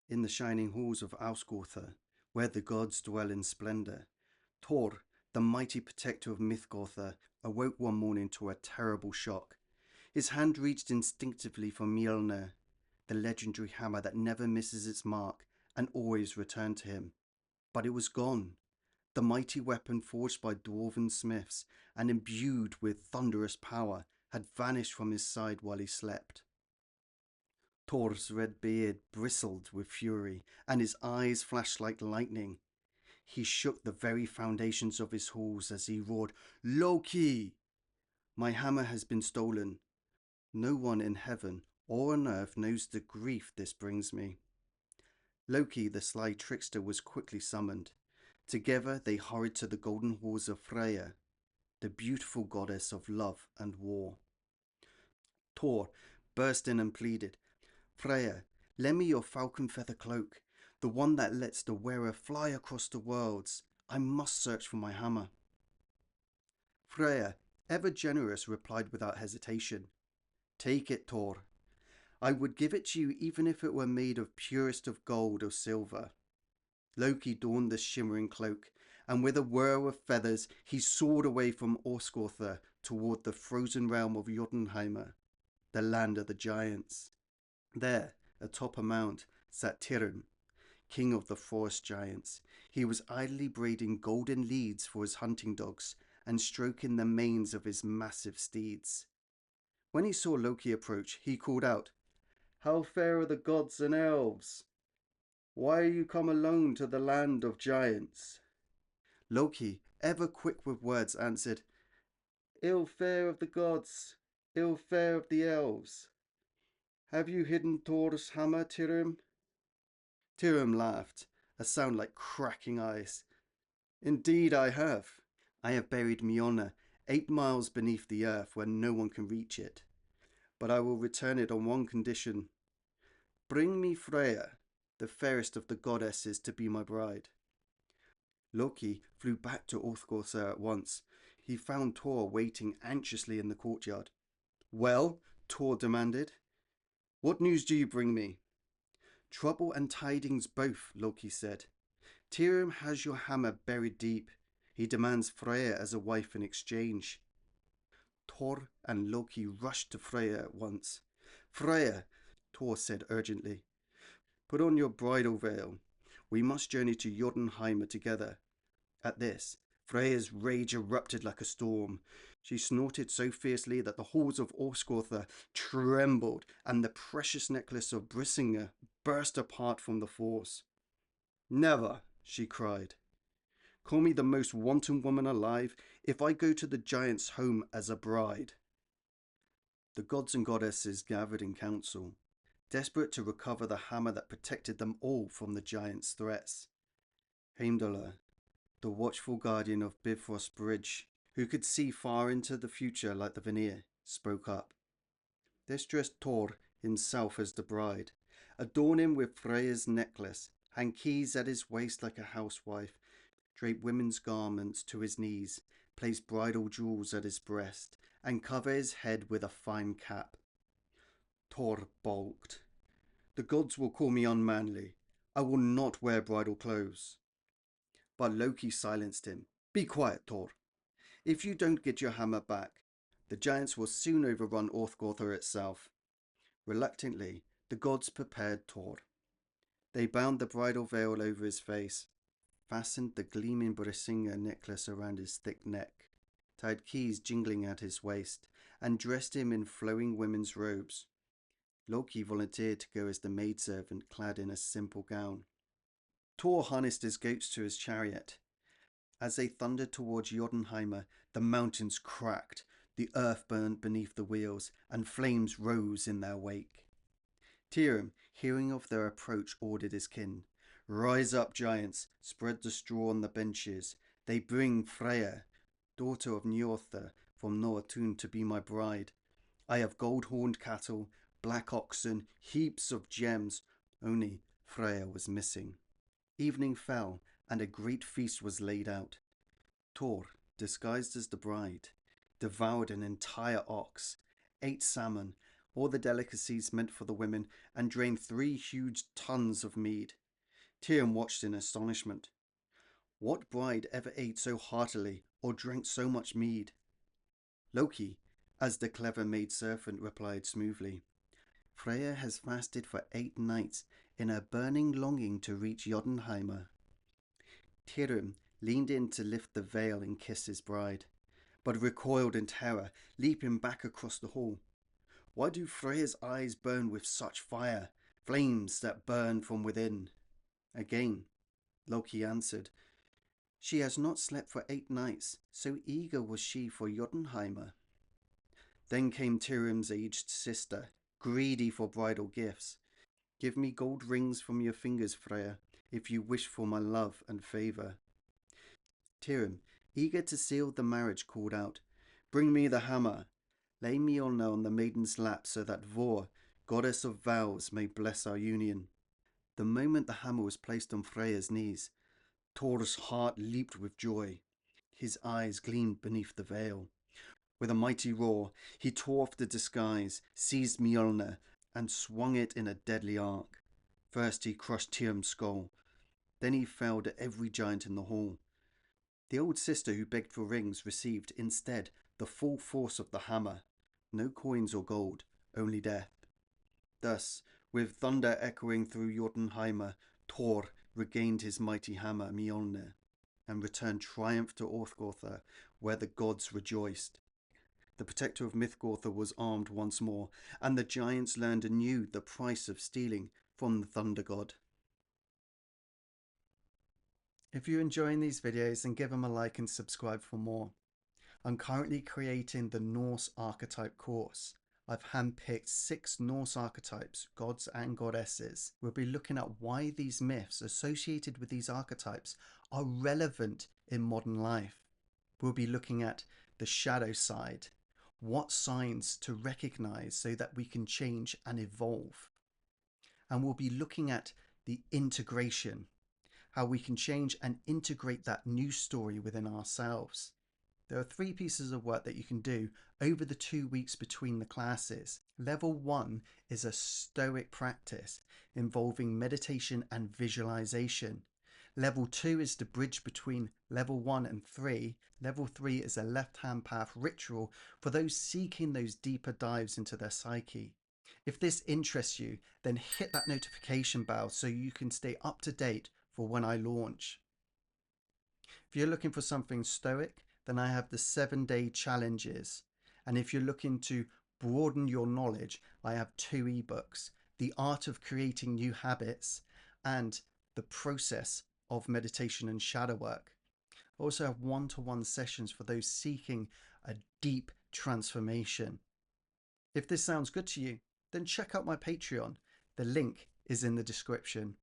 In the shining halls of Ausgotha, where the gods dwell in splendour, Thor, the mighty protector of Mythgotha, awoke one morning to a terrible shock. His hand reached instinctively for Mjolnir, the legendary hammer that never misses its mark and always returned to him. But it was gone. The mighty weapon forged by dwarven smiths and imbued with thunderous power had vanished from his side while he slept. Thor's red beard bristled with fury, and his eyes flashed like lightning. He shook the very foundations of his halls as he roared, "Loki! My hammer has been stolen. No one in heaven or on earth knows the grief this brings me." Loki, the sly trickster, was quickly summoned. Together they hurried to the golden halls of Freya, the beautiful goddess of love and war. Thor burst in and pleaded, "Freya, lend me your falcon feather cloak, the one that lets the wearer fly across the worlds. I must search for my hammer." Freya, ever generous, replied without hesitation, "Take it, Thor. I would give it to you even if it were made of purest of gold or silver." Loki donned the shimmering cloak, and with a whir of feathers he soared away from Orskotha toward the frozen realm of Jotunheimer, the land of the giants. There, atop a mount, sat Thrym, king of the forest giants. He was idly braiding golden leads for his hunting dogs and stroking the manes of his massive steeds. When he saw Loki approach, he called out, "How fare the gods and elves? Why are you come alone to the land of giants?" Loki, ever quick with words, answered, "Ill fare of the gods, ill fare of the elves. Have you hidden Thor's hammer, Thrym?" Thrym laughed, a sound like cracking ice. "Indeed I have. I have buried Mjolnir 8 miles beneath the earth where no one can reach it. But I will return it on one condition. Bring me Freya, the fairest of the goddesses, to be my bride." Loki flew back to Orthgotha at once. He found Thor waiting anxiously in the courtyard. "Well," Thor demanded, "what news do you bring me?" "Trouble and tidings both," Loki said. "Thrym has your hammer buried deep. He demands Freya as a wife in exchange." Thor and Loki rushed to Freya at once. "Freya," Thor said urgently, "put on your bridal veil. We must journey to Jotunheimer together." At this, Freya's rage erupted like a storm. She snorted so fiercely that the halls of Orskotha trembled, and the precious necklace of Brisinga burst apart from the force. "Never," she cried. "Call me the most wanton woman alive if I go to the giant's home as a bride." The gods and goddesses gathered in council, desperate to recover the hammer that protected them all from the giant's threats. Heimdallr, the watchful guardian of Bifrost Bridge, who could see far into the future like the Vanir, spoke up. "This dressed Thor himself as the bride. Adorn him with Freya's necklace, hang keys at his waist like a housewife, drape women's garments to his knees, place bridal jewels at his breast, and cover his head with a fine cap." Thor balked. "The gods will call me unmanly. I will not wear bridal clothes." But Loki silenced him. "Be quiet, Thor. If you don't get your hammer back, the giants will soon overrun Orthgotha itself." Reluctantly, the gods prepared Thor. They bound the bridal veil over his face, fastened the gleaming Brisinga necklace around his thick neck, tied keys jingling at his waist, and dressed him in flowing women's robes. Loki volunteered to go as the maidservant, clad in a simple gown. Thor harnessed his goats to his chariot. As they thundered towards Jotunheimer, the mountains cracked, the earth burned beneath the wheels, and flames rose in their wake. Thrym, hearing of their approach, ordered his kin, "Rise up, giants, spread the straw on the benches. They bring Freya, daughter of Njortha, from Noatun to be my bride. I have gold-horned cattle, black oxen, heaps of gems." Only Freya was missing. Evening fell, and a great feast was laid out. Thor, disguised as the bride, devoured an entire ox, ate salmon, all the delicacies meant for the women, and drained 3 huge tons of mead. Thrym watched in astonishment. What bride ever ate so heartily or drank so much mead? Loki, as the clever maid-servant replied smoothly, Freya has fasted for 8 nights in a burning longing to reach Jotunheimr. Thrym leaned in to lift the veil and kiss his bride, but recoiled in terror, leaping back across the hall. Why do Freya's eyes burn with such fire, flames that burn from within? Again, Loki answered, She has not slept for 8 nights, so eager was she for Jotunheimr. Then came Thrym's aged sister, greedy for bridal gifts. Give me gold rings from your fingers, Freya, if you wish for my love and favour. Thrym, eager to seal the marriage, called out, Bring me the hammer. Lay Mjolnir on the maiden's lap so that Thor, goddess of vows, may bless our union. The moment the hammer was placed on Freya's knees, Thor's heart leaped with joy. His eyes gleamed beneath the veil. With a mighty roar, he tore off the disguise, seized Mjolnir, and swung it in a deadly arc. First he crushed Thrym's skull. Then he felled every giant in the hall. The old sister who begged for rings received, instead, the full force of the hammer. No coins or gold, only death. Thus, with thunder echoing through Jotunheimr, Thor regained his mighty hammer Mjolnir, and returned triumph to Orthgotha, where the gods rejoiced. The protector of Mythgotha was armed once more, and the giants learned anew the price of stealing from the thunder god. If you're enjoying these videos, then give them a like and subscribe for more. I'm currently creating the Norse archetype course. I've handpicked 6 Norse archetypes, gods and goddesses. We'll be looking at why these myths associated with these archetypes are relevant in modern life. We'll be looking at the shadow side, what signs to recognize so that we can change and evolve. And we'll be looking at the integration, how we can change and integrate that new story within ourselves. There are 3 pieces of work that you can do over the 2 weeks between the classes. Level 1 is a Stoic practice involving meditation and visualization. Level 2 is the bridge between level 1 and 3. Level 3 is a left-hand path ritual for those seeking those deeper dives into their psyche. If this interests you, then hit that notification bell so you can stay up to date for when I launch. If you're looking for something stoic, then I have the 7-day challenges. And if you're looking to broaden your knowledge, I have 2 ebooks, The Art of Creating New Habits and The Process of Meditation and Shadow Work. I also have one-to-one sessions for those seeking a deep transformation. If this sounds good to you, then check out my Patreon. The link is in the description.